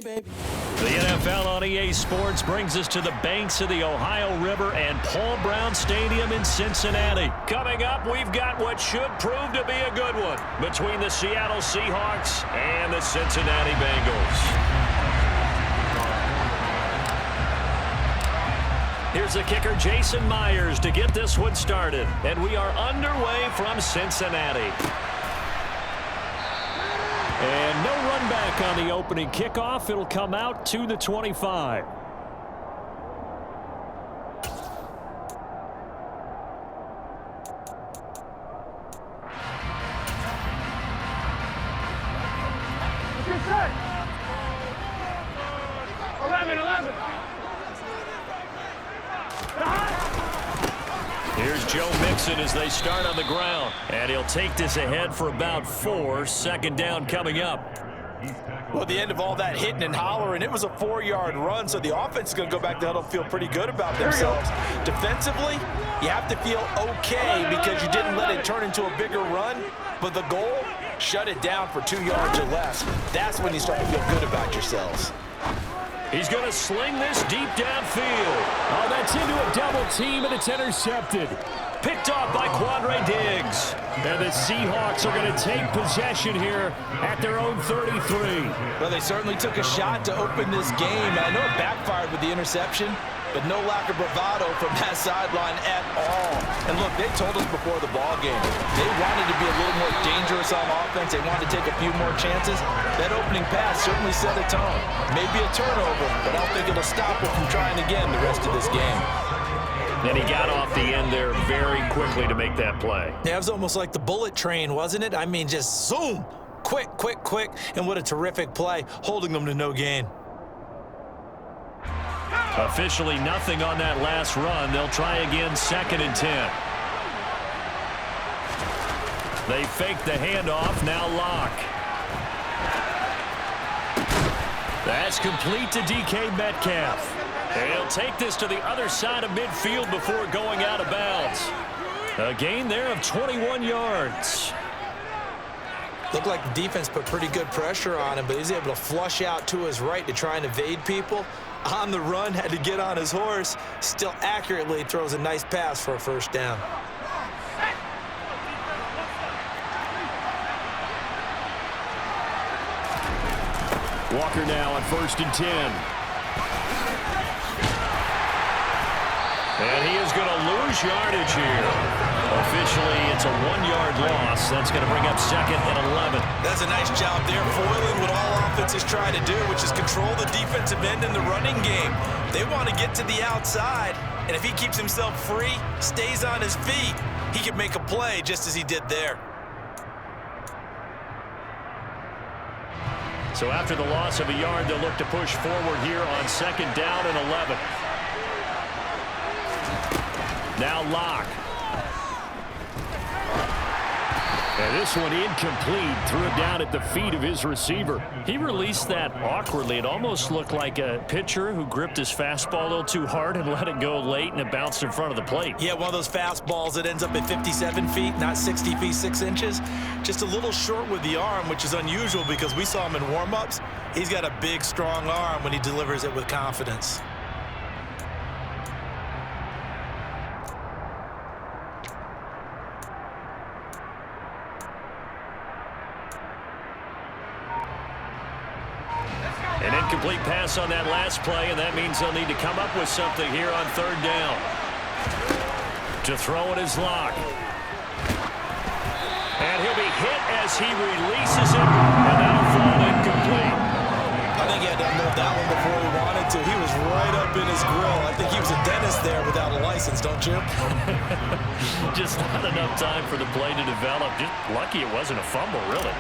baby. The NFL on EA Sports brings us to the banks of the Ohio River and Paul Brown Stadium in Cincinnati. Coming up, we've got what should prove to be a good one between the Seattle Seahawks and the Cincinnati Bengals. Here's the kicker, Jason Myers, to get this one started. And we are underway from Cincinnati. And no run back on the opening kickoff. It'll come out to the 25. Good set. 11. Here's Joe Mixon as they start on the ground. And he'll take this ahead for about 4. Second down coming up. Well, the end of all that hitting and hollering, it was a 4-yard run, so the offense is going to go back to huddle and feel pretty good about themselves. Defensively, you have to feel okay because you didn't let it turn into a bigger run, but the goal, shut it down for 2 yards or less. That's when you start to feel good about yourselves. He's going to sling this deep downfield. Oh, that's into a double team, and it's intercepted. Picked off by Quandre Diggs. And the Seahawks are going to take possession here at their own 33. Well, they certainly took a shot to open this game. I know it backfired with the interception, but no lack of bravado from that sideline at all. And look, they told us before the ball game, they wanted to be a little more dangerous on offense. They wanted to take a few more chances. That opening pass certainly set a tone. Maybe a turnover, but I don't think it'll stop them from trying again the rest of this game. And he got off the end there very quickly to make that play. Yeah, it was almost like the bullet train, wasn't it? I mean, just zoom, quick, and what a terrific play, holding them to no gain. Officially nothing on that last run. They'll try again, 2nd and 10. They fake the handoff, now Lock. That's complete to DK Metcalf. He'll take this to the other side of midfield before going out of bounds. A gain there of 21 yards. Looked like the defense put pretty good pressure on him, but he's able to flush out to his right to try and evade people. On the run, had to get on his horse. Still accurately throws a nice pass for a first down. Walker now on 1st and 10. And he is going to lose yardage here. Officially, it's a 1-yard loss. That's going to bring up 2nd and 11. That's a nice job there, foiling what all offenses try to do, which is control the defensive end in the running game. They want to get to the outside, and if he keeps himself free, stays on his feet, he can make a play just as he did there. So after the loss of a yard, they'll look to push forward here on 2nd down and 11. Now Lock. And this one incomplete. Threw it down at the feet of his receiver. He released that awkwardly. It almost looked like a pitcher who gripped his fastball a little too hard and let it go late, and it bounced in front of the plate. Yeah, one of those fastballs that ends up at 57 feet, not 60 feet, 6 inches. Just a little short with the arm, which is unusual because we saw him in warm-ups. He's got a big, strong arm when he delivers it with confidence. An incomplete pass on that last play, and that means they'll need to come up with something here on 3rd down. To throw it is Lock. And he'll be hit as he releases it, and that'll fall incomplete. I think he had to unload that one before he wanted to. He was right up in his grill. I think he was a dentist there without a license, don't you? Just not enough time for the play to develop. Just lucky it wasn't a fumble, really.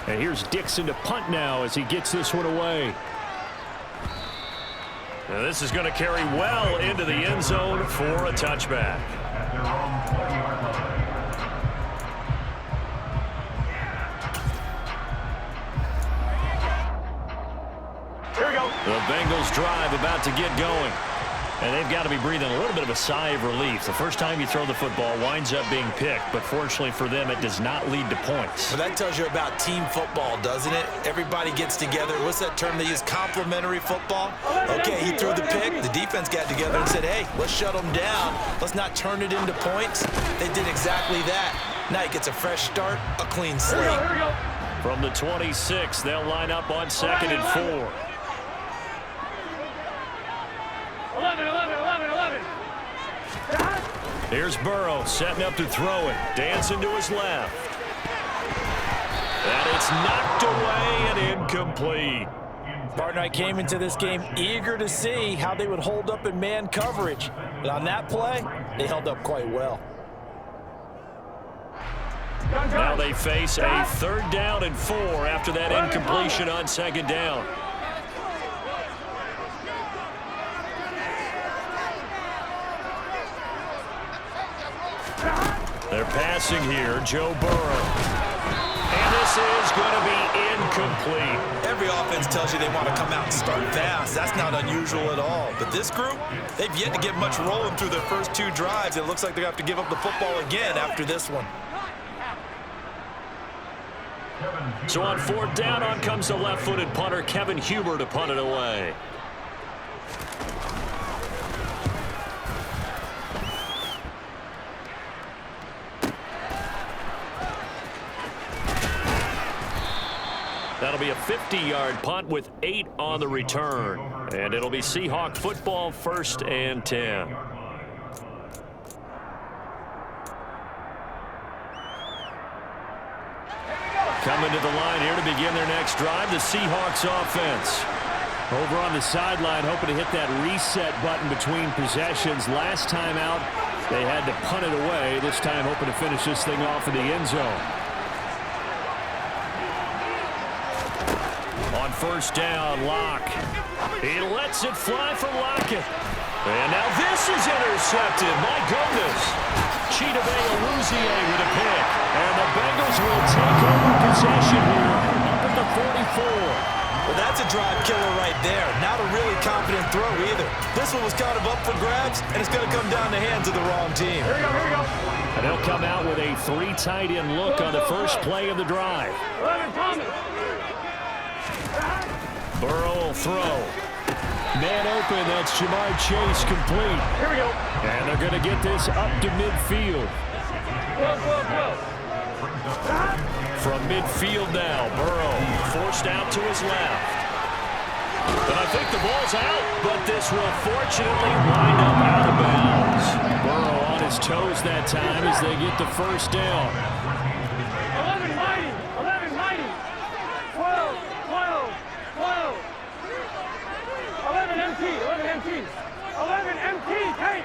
And here's Dixon to punt now as he gets this one away. Now this is going to carry well into the end zone for a touchback. Here we go. The Bengals drive about to get going. And they've got to be breathing a little bit of a sigh of relief. The first time you throw the football winds up being picked, but fortunately for them, it does not lead to points. Well, that tells you about team football, doesn't it? Everybody gets together. What's that term they use? Complementary football? Okay, he threw the pick. The defense got together and said, hey, let's shut them down. Let's not turn it into points. They did exactly that. Now he gets a fresh start, a clean slate. Here we go. From the 26, they'll line up on 2nd and 4. 11, 11, 11, 11. Here's Burrow setting up to throw it. Dancing to his left. And it's knocked away and incomplete. Partner, I came into this game eager to see how they would hold up in man coverage. But on that play, they held up quite well. Now they face a 3rd down and 4 after that incompletion on 2nd down. They're passing here, Joe Burrow. And this is going to be incomplete. Every offense tells you they want to come out and start fast. That's not unusual at all. But this group, they've yet to get much rolling through their first 2 drives. It looks like they're going to have to give up the football again after this one. So on 4th down, on comes the left-footed punter, Kevin Huber, to punt it away. That'll be a 50-yard punt with 8 on the return. And it'll be Seahawk football, 1st and 10. Coming to the line here to begin their next drive, the Seahawks offense. Over on the sideline, hoping to hit that reset button between possessions. Last time out, they had to punt it away. This time, hoping to finish this thing off in the end zone. On 1st down, Locke. He lets it fly for Lockett. And now this is intercepted. My goodness. Chidobe-Awuzie with a pick. And the Bengals will take over possession here up at the 44. Well, that's a drive killer right there. Not a really confident throw either. This one was kind of up for grabs, and it's going to come down the hands of the wrong team. Here we go, here we go. And they'll come out with a 3 tight end look on the first play of the drive. 11, Thomas. Burrow will throw. Man open, that's Jamar Chase complete. Here we go. And they're going to get this up to midfield. 12. From midfield now, Burrow forced out to his left. And I think the ball's out, but this will fortunately wind up out of bounds. Burrow on his toes that time as they get the 1st down. 11, mighty. 11, mighty. 12. 11 MT. 11 MT. 11 MT. Tank.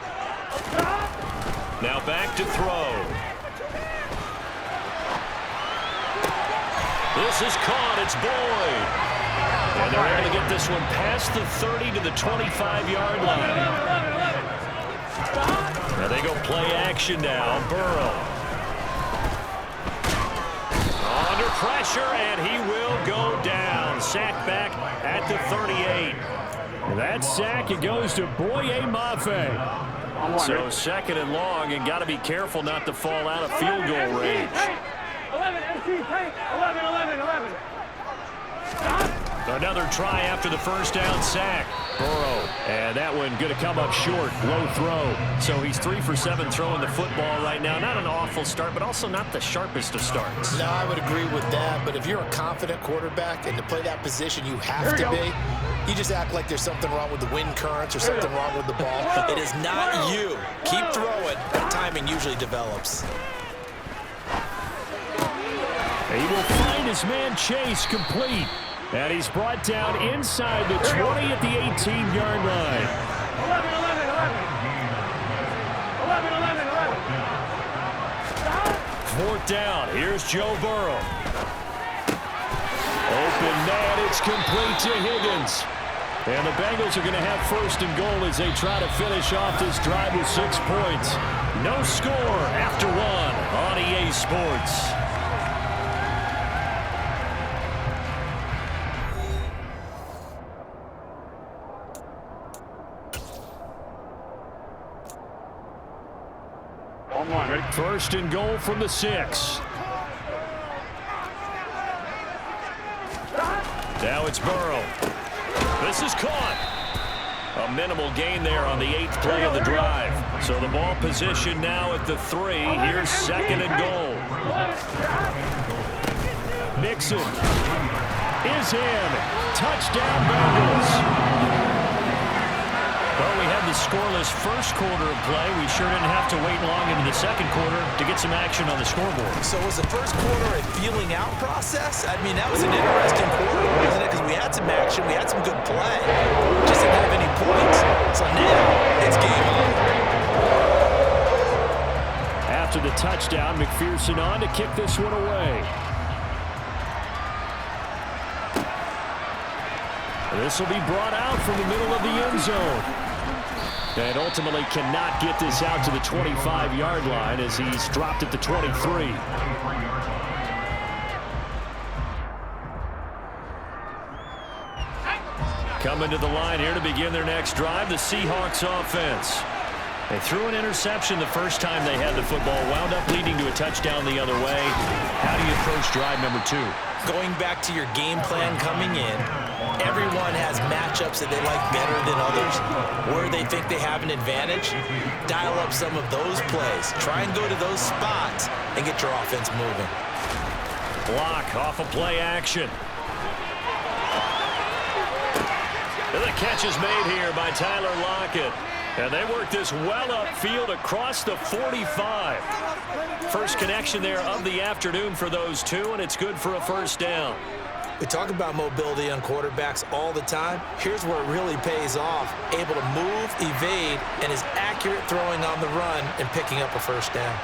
Now back to throw. This is caught. It's Boyd. And they're able to get this one past the 30 to the 25-yard line. Now they go play action now. Burrow. Under pressure, and he will go down. Sacked back at the 38. That sack, it goes to Boye Mafe. So 2nd and long, and got to be careful not to fall out of field goal range. 11 MT. Tank. 11. Another try after the 1st down sack. Burrow, and that one going to come up short. Low throw. So he's 3 for 7 throwing the football right now. Not an awful start, but also not the sharpest of starts. No, I would agree with that. But if you're a confident quarterback and to play that position you have to be, you just act like there's something wrong with the wind currents or something wrong with the ball. It is not you. Keep throwing. Timing usually develops. He will find his man Chase complete. And he's brought down inside the 20 at the 18-yard line. 11. 4th down. Here's Joe Burrow. Open man. It's complete to Higgins. And the Bengals are going to have 1st and goal as they try to finish off this drive with 6 points. No score after 1 on EA Sports. 1. Ready? First and goal from the 6. Now it's Burrow. This is caught. A minimal gain there on the 8th play of the drive. So the ball position now at the 3. Here's second and goal. Mixon is in. Touchdown Bengals. Well, we had the scoreless first quarter of play. We sure didn't have to wait long into the second quarter to get some action on the scoreboard. So was the first quarter a feeling out process? I mean, that was an interesting quarter, wasn't it? Because we had some action, we had some good play. Just didn't have any points. So now it's game on. After the touchdown, McPherson on to kick this one away. This will be brought out from the middle of the end zone. And ultimately cannot get this out to the 25-yard line as he's dropped at the 23. Coming to the line here to begin their next drive, the Seahawks offense. They threw an interception the first time they had the football, wound up leading to a touchdown the other way. How do you approach drive number 2? Going back to your game plan coming in, everyone has matchups that they like better than others, where they think they have an advantage. Dial up some of those plays. Try and go to those spots and get your offense moving. Block off of play action. And the catch is made here by Tyler Lockett. And they work this well upfield across the 45. First connection there of the afternoon for those two, and it's good for a first down. We talk about mobility on quarterbacks all the time. Here's where it really pays off. Able to move, evade, and is accurate throwing on the run and picking up a first down.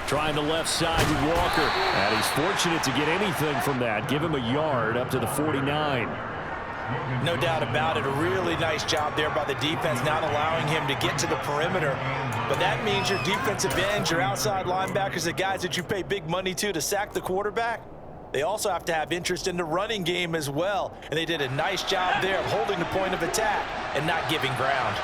Trying the left side with Walker. And he's fortunate to get anything from that. Give him a yard up to the 49. No doubt about it. A really nice job there by the defense, not allowing him to get to the perimeter. But that means your defensive ends, your outside linebackers, the guys that you pay big money to sack the quarterback, they also have to have interest in the running game as well. And they did a nice job there of holding the point of attack and not giving ground.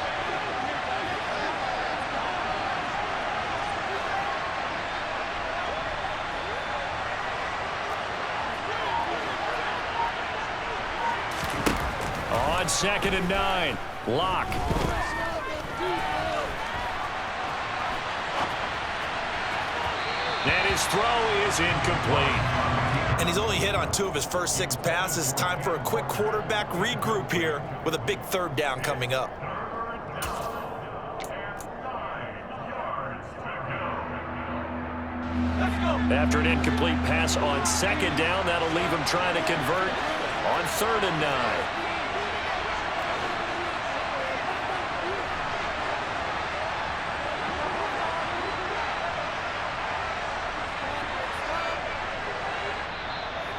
On 2nd and 9, Lock. And his throw is incomplete. And he's only hit on 2 of his first 6 passes. Time for a quick quarterback regroup here with a big third down coming up. After an incomplete pass on 2nd down, that'll leave him trying to convert on 3rd and 9.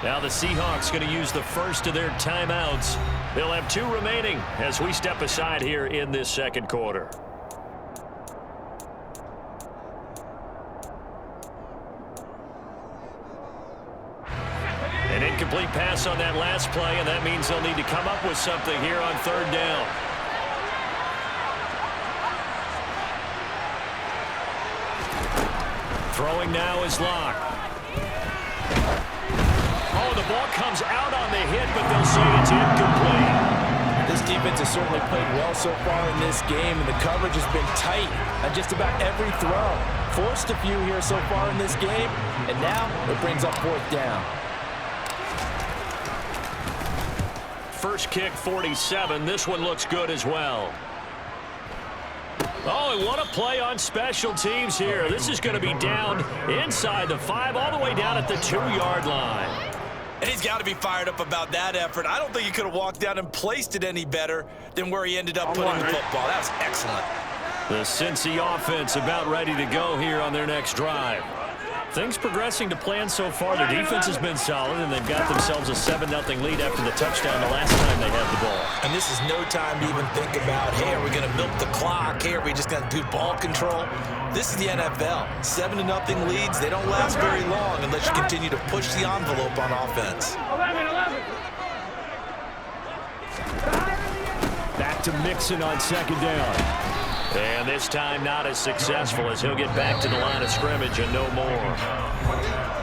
Now the Seahawks going to use the first of their timeouts. They'll have 2 remaining as we step aside here in this second quarter. An incomplete pass on that last play, and that means they'll need to come up with something here on 3rd down. Throwing now is Lock. Oh, the ball comes out on the hit, but they'll say it's incomplete. This defense has certainly played well so far in this game, and the coverage has been tight on just about every throw. Forced a few here so far in this game, and now it brings up 4th down. First kick, 47. This one looks good as well. Oh, and what a play on special teams here. This is going to be down inside the 5, all the way down at the 2-yard line. And he's got to be fired up about that effort. I don't think he could have walked down and placed it any better than where he ended up putting the football. That was excellent. The Cincy offense about ready to go here on their next drive. Things progressing to plan so far. Their defense has been solid, and they've got themselves a 7-0 lead after the touchdown the last time they had the ball. And this is no time to even think about, hey, are we going to milk the clock? Hey, are we just going to do ball control? This is the NFL. 7-0 leads, they don't last very long unless you continue to push the envelope on offense. 11. back to Mixon on second down. And this time not as successful as he'll get back to the line of scrimmage and no more.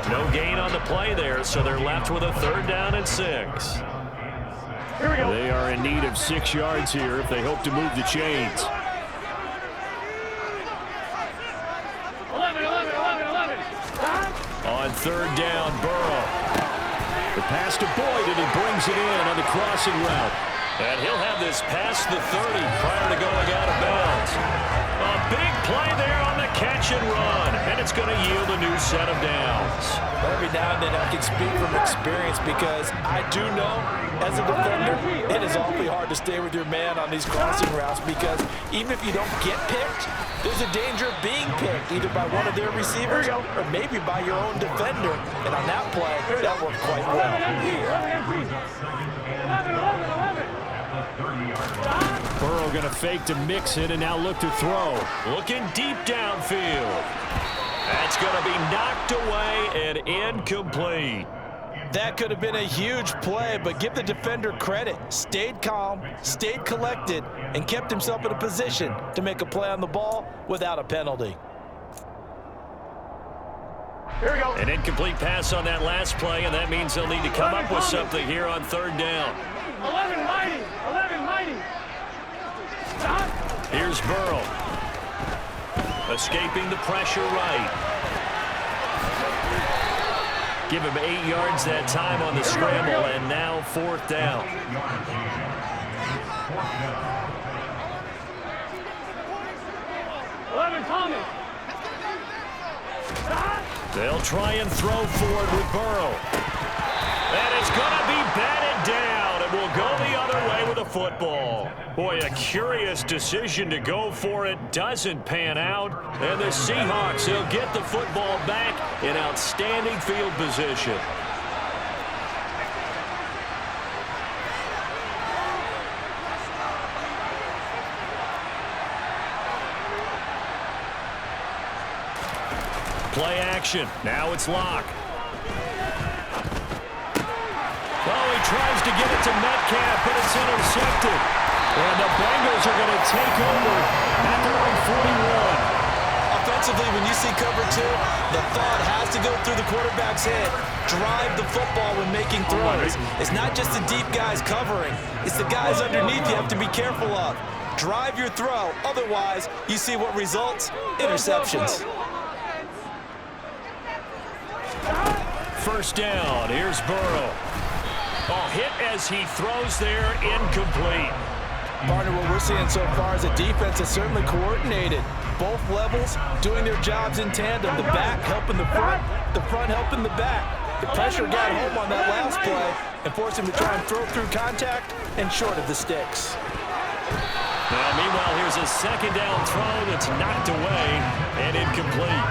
No gain on the play there, so they're left with a 3rd down and 6. Here we go. They are in need of 6 yards here if they hope to move the chains. 11. On 3rd down, Burrow. The pass to Boyd, and he brings it in on the crossing route. And he'll have this past the 30 prior to going out of bounds. A big play there on the catch and run, and it's going to yield a new set of downs. Every now and then I can speak from experience because I do know as a defender it is awfully hard to stay with your man on these crossing routes because even if you don't get picked, there's a danger of being picked either by one of their receivers or maybe by your own defender. And on that play, that worked quite well. 11. Burrow going to fake to Mixon and now look to throw. Looking deep downfield. That's going to be knocked away and incomplete. That could have been a huge play, but give the defender credit. Stayed calm, stayed collected, and kept himself in a position to make a play on the ball without a penalty. Here we go. An incomplete pass on that last play, and that means they'll need to come up with something here on 3rd down. 11 mighty. Stop. Here's Burrow. Escaping the pressure right. Give him 8 yards that time on the scramble, and now 4th down. 11 Thomas. They'll try and throw forward with Burrow. And it's going to be batted down, and will go the other way with the football. Boy, a curious decision to go for it. Doesn't pan out. And the Seahawks, they'll get the football back in outstanding field position. Play action. Now it's Locke. Oh, he tries to get it to Metcalf, but it's intercepted. And the Bengals are going to take over at their own 41. Offensively, when you see cover 2, the thought has to go through the quarterback's head. Drive the football when making throws. It's not just the deep guys covering. It's the guys underneath you have to be careful of. Drive your throw. Otherwise, you see what results? Interceptions. 1st down. Here's Burrow. Oh, hit as he throws there, incomplete. Partner, what we're seeing so far is a defense that's certainly coordinated. Both levels doing their jobs in tandem. The back helping the front helping the back. The pressure got home on that last play and forced him to try and throw through contact and short of the sticks. Now, meanwhile, here's a 2nd down throw that's knocked away and incomplete.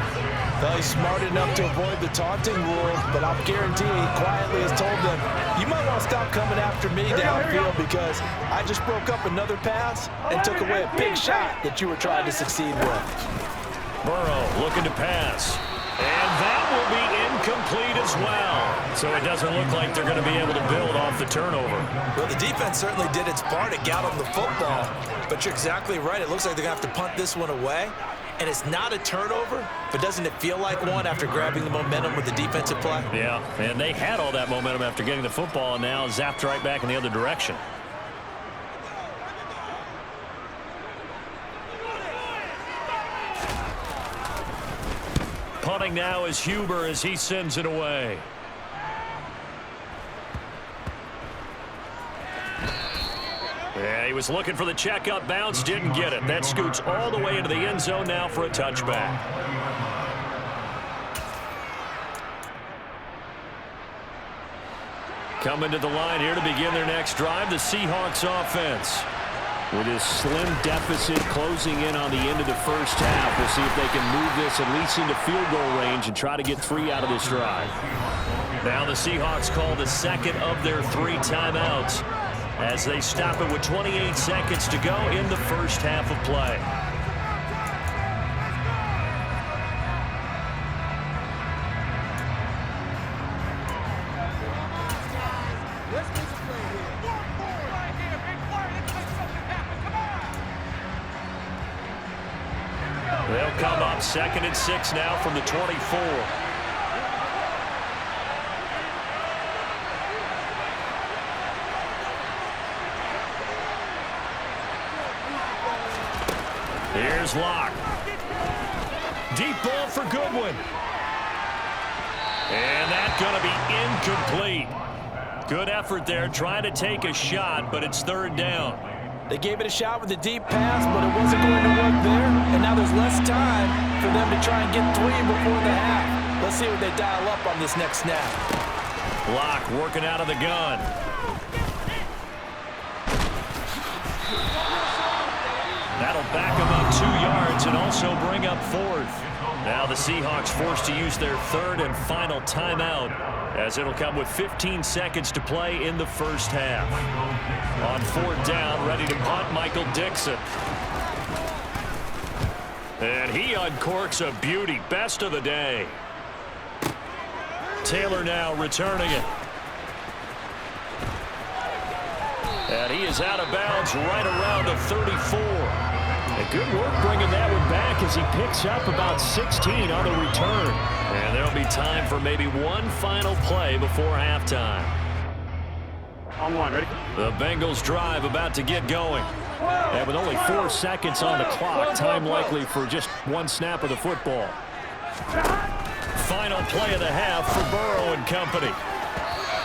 Well, he's smart enough to avoid the taunting rule, but I'll guarantee he quietly has told them, you might want to stop coming after me downfield because I just broke up another pass and took away a big shot that you were trying to succeed with. Burrow looking to pass. And that will be incomplete as well. So it doesn't look like they're going to be able to build off the turnover. Well, the defense certainly did its part to get on the football, but you're exactly right. It looks like they're going to have to punt this one away. And it's not a turnover, but doesn't it feel like one after grabbing the momentum with the defensive play? Yeah, and they had all that momentum after getting the football and now zapped right back in the other direction. Punting now is Huber as he sends it away. Yeah, he was looking for the checkup bounce, didn't get it. That scoots all the way into the end zone now for a touchback. Coming to the line here to begin their next drive, the Seahawks offense. With his slim deficit closing in on the end of the first half, we'll see if they can move this at least into field goal range and try to get 3 out of this drive. Now the Seahawks call the 2nd of their 3 timeouts as they stop it with 28 seconds to go in the first half of play. They'll come up 2nd and 6 now from the 24. Here's Locke. Deep ball for Goodwin. And that's going to be incomplete. Good effort there trying to take a shot, but it's 3rd down. They gave it a shot with a deep pass, but it wasn't going to work there. And now there's less time for them to try and get 3 before the half. Let's see what they dial up on this next snap. Locke working out of the gun. That'll back them up 2 yards and also bring up 4th. Now the Seahawks forced to use their 3rd and final timeout, as it'll come with 15 seconds to play in the first half. On 4th down, ready to punt, Michael Dixon. And he uncorks a beauty. Best of the day. Taylor now returning it. And he is out of bounds right around the 34. And good work bringing that one back as he picks up about 16 on the return. And there'll be time for maybe one final play before halftime. On 1, ready? The Bengals drive about to get going. And with only 4 seconds on the clock, time likely for just 1 snap of the football. Final play of the half for Burrow and company.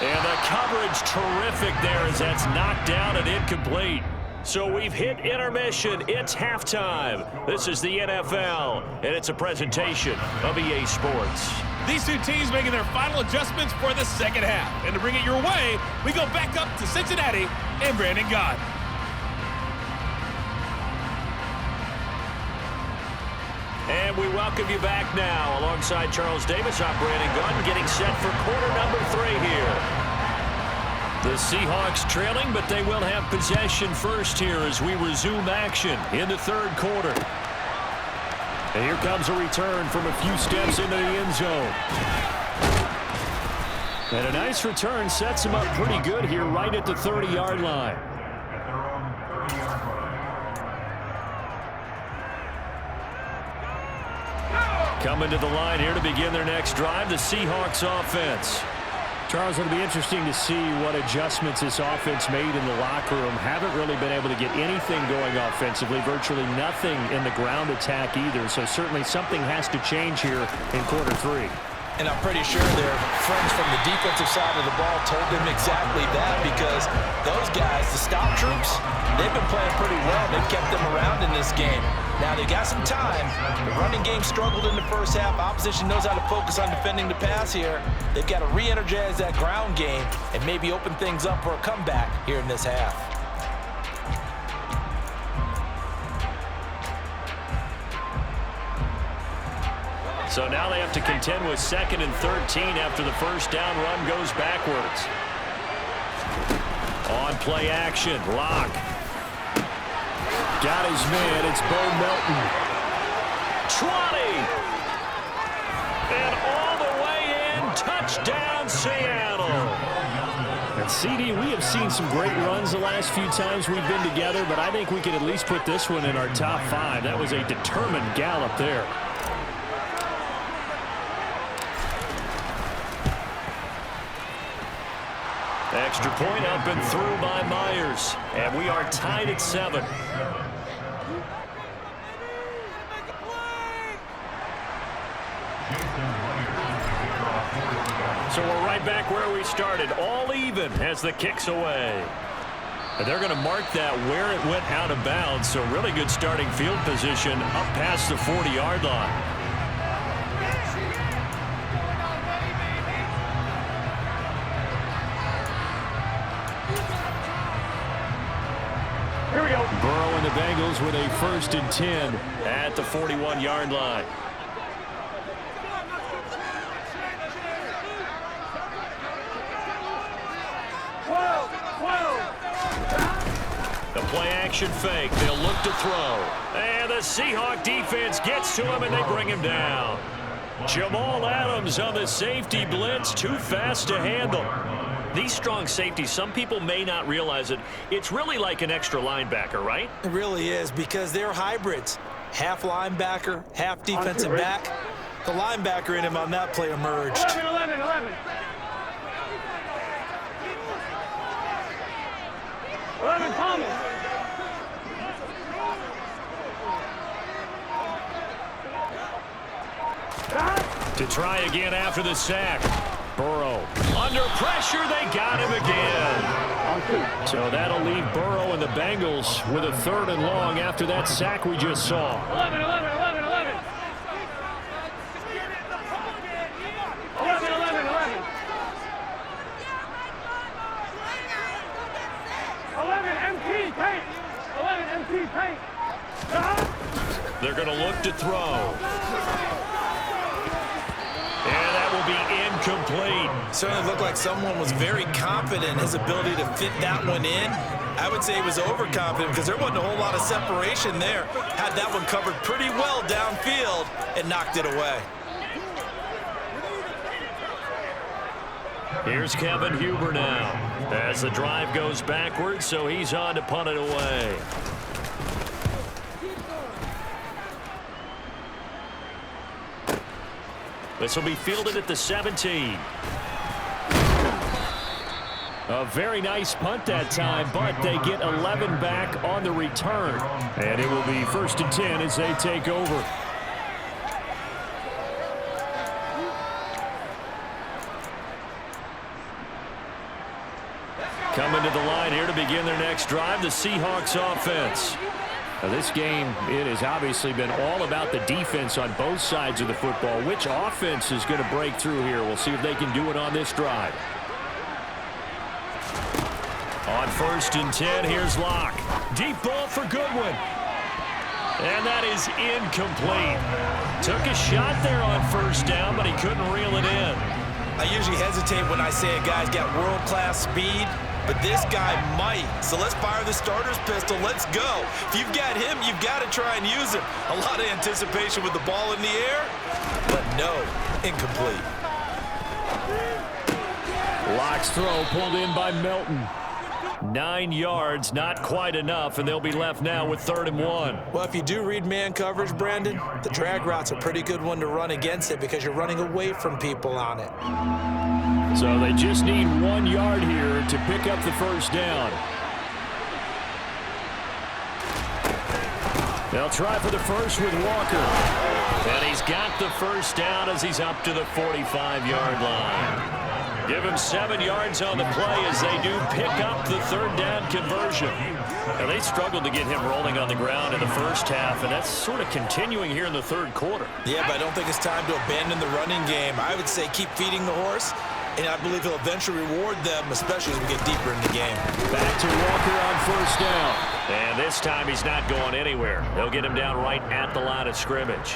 And the coverage terrific there as that's knocked down and incomplete. So we've hit intermission. It's halftime. This is the NFL, and it's a presentation of EA Sports. These two teams making their final adjustments for the second half. And to bring it your way, we go back up to Cincinnati and Brandon Gott. And we welcome you back now. Alongside Charles Davis, I'm Brandon Gott, getting set for quarter number 3 here. The Seahawks trailing, but they will have possession first here as we resume action in the 3rd quarter. And here comes a return from a few steps into the end zone. And a nice return sets him up pretty good here right at the 30-yard line. Coming to the line here to begin their next drive, the Seahawks offense. Charles, it'll be interesting to see what adjustments this offense made in the locker room. Haven't really been able to get anything going offensively, virtually nothing in the ground attack either. So certainly something has to change here in quarter 3. And I'm pretty sure their friends from the defensive side of the ball told them exactly that, because those guys, the stop troops, they've been playing pretty well. They've kept them around in this game. Now they got some time. The running game struggled in the first half. Opposition knows how to focus on defending the pass here. They've got to re-energize that ground game and maybe open things up for a comeback here in this half. So now they have to contend with 2nd and 13 after the first down run goes backwards. On play action, Locke. Got his man, it's Bo Melton. 20! And all the way in, touchdown Seattle. And CD, we have seen some great runs the last few times we've been together, but I think we can at least put this one in our top 5. That was a determined gallop there. Extra point up and through by Myers. And we are tied at 7. So we're right back where we started. All even as the kick's away. And they're going to mark that where it went out of bounds. So really good starting field position up past the 40-yard line. Here we go. Burrow and the Bengals with a 1st and 10 at the 41-yard line. The play-action fake. They'll look to throw. And the Seahawk defense gets to him, and they bring him down. Jamal Adams on the safety blitz. Too fast to handle. These strong safeties, some people may not realize it. It's really like an extra linebacker, right? It really is, because they're hybrids. half linebacker, half defensive back. The linebacker in him on that play emerged. 11. 11, Thomas. To try again after the sack. Burrow under pressure. They got him again. So that'll leave Burrow and the Bengals with a 3rd and long after that sack we just saw. 11. 11. 11 MT paint. 11 MT paint. They're going to look to throw. And that will be incomplete. Certainly looked like someone was very confident in his ability to fit that one in. I would say he was overconfident because there wasn't a whole lot of separation there. Had that one covered pretty well downfield and knocked it away. Here's Kevin Huber now as the drive goes backwards, so he's on to punt it away. This will be fielded at the 17. A very nice punt that time, but they get 11 back on the return. And it will be 1st and 10 as they take over. Coming to the line here to begin their next drive, the Seahawks offense. Now this game, it has obviously been all about the defense on both sides of the football. Which offense is going to break through here? We'll see if they can do it on this drive. On 1st and 10, here's Locke. Deep ball for Goodwin. And that is incomplete. Took a shot there on 1st down, but he couldn't reel it in. I usually hesitate when I say a guy's got world-class speed, but this guy might. So let's fire the starter's pistol. Let's go. If you've got him, you've got to try and use him. A lot of anticipation with the ball in the air, but no, incomplete. Locke's throw pulled in by Melton. 9 yards, not quite enough, and they'll be left now with 3rd and 1. Well, if you do read man coverage, Brandon, the drag route's a pretty good one to run against it because you're running away from people on it. So they just need 1 yard here to pick up the 1st down. They'll try for the 1st with Walker. And he's got the 1st down as he's up to the 45-yard line. Give him 7 yards on the play as they do pick up the 3rd down conversion. Now, they struggled to get him rolling on the ground in the 1st half, and that's sort of continuing here in the 3rd quarter. Yeah, but I don't think it's time to abandon the running game. I would say keep feeding the horse, and I believe he'll eventually reward them, especially as we get deeper in the game. Back to Walker on 1st down. And this time he's not going anywhere. They'll get him down right at the line of scrimmage.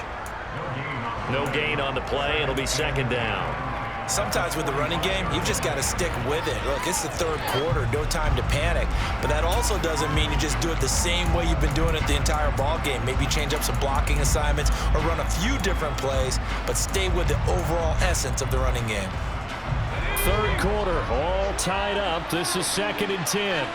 No gain on the play. It'll be 2nd down. Sometimes with the running game, you've just got to stick with it. Look, it's the 3rd quarter, no time to panic. But that also doesn't mean you just do it the same way you've been doing it the entire ball game. Maybe change up some blocking assignments or run a few different plays, but stay with the overall essence of the running game. 3rd quarter, all tied up. This is 2nd and 10.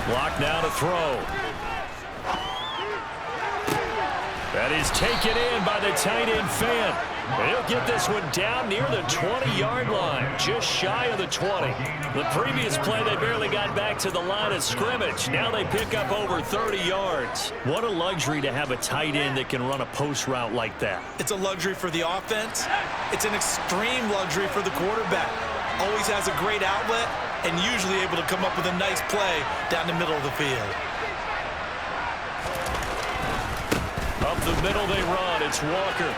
Block now to throw. That is taken in by the tight end Fant. He'll get this one down near the 20-yard line, just shy of the 20. The previous play, they barely got back to the line of scrimmage. Now they pick up over 30 yards. What a luxury to have a tight end that can run a post route like that. It's a luxury for the offense. It's an extreme luxury for the quarterback. Always has a great outlet and usually able to come up with a nice play down the middle of the field. Up the middle they run. It's Walker.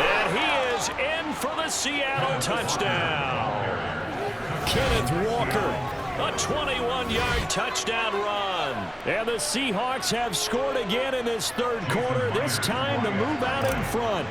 And he is in for the Seattle touchdown. Kenneth Walker, a 21-yard touchdown run. And the Seahawks have scored again in this 3rd quarter, this time to move out in front.